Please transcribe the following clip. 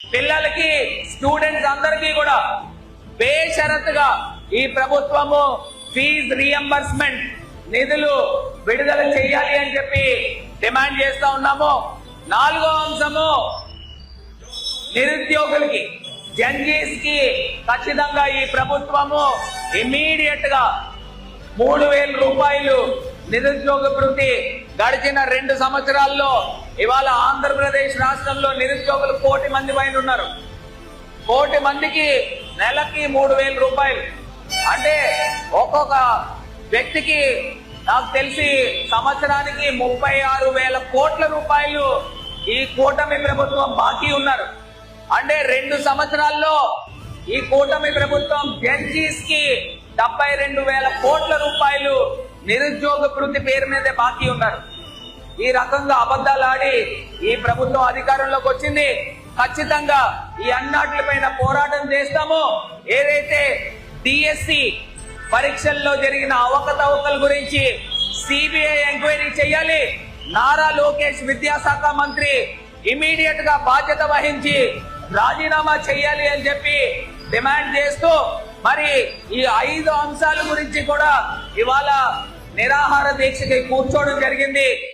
పిల్లలకి స్టూడెంట్స్ అందరికీ కూడా బేషరతుగా ఈ ప్రభుత్వము ఫీజు రీఎంబర్స్మెంట్ నిధులు విడుదల చేయాలి అని చెప్పి డిమాండ్ చేస్తా ఉన్నాము. 4వ అంశము నిరుద్యోగులకి జంజీస్ కి ఖచ్చితంగా ఈ ప్రభుత్వము ఇమ్మీడియట్ గా 3,000 రూపాయలు నిరుద్యోగ భృతి గడిచిన 2 సంవత్సరాల్లో ఇవాళ ఆంధ్రప్రదేశ్ రాష్ట్రంలో నిరుద్యోగులు 1 కోటి మంది పైన ఉన్నారు. 1 కోటి మందికి నెలకి 3,000 రూపాయలు అంటే ఒక్కొక్క వ్యక్తికి నాకు తెలిసి సంవత్సరానికి 36,000 కోట్ల రూపాయలు ఈ కూటమి ప్రభుత్వం బాకీ ఉన్నారు. అంటే 2 సంవత్సరాల్లో ఈ కూటమి ప్రభుత్వం జెన్జీస్ కి 72,000 కోట్ల రూపాయలు నిరుద్యోగ భృతి పేరు మీదే బాకీ ఉన్నారు. ఈ రకంగా అబద్ధాలు ఆడి ఈ ప్రభుత్వం అధికారంలోకి వచ్చింది. ఖచ్చితంగా ఈ అన్నిటిపైన పోరాటం చేస్తాము. ఏదైతే డిఎస్సి పరీక్షల్లో జరిగిన అవకతవకల గురించి సిబిఐ ఎంక్వైరీ చేయాలి. నారా లోకేష్ విద్యాశాఖ మంత్రి ఇమీడియట్ గా బాధ్యత వహించి రాజీనామా చేయాలి అని చెప్పి డిమాండ్ చేస్తూ మరి ఈ 5 అంశాల గురించి కూడా ఇవాళ నిరాహార దీక్షకి కూర్చోవడం జరిగింది.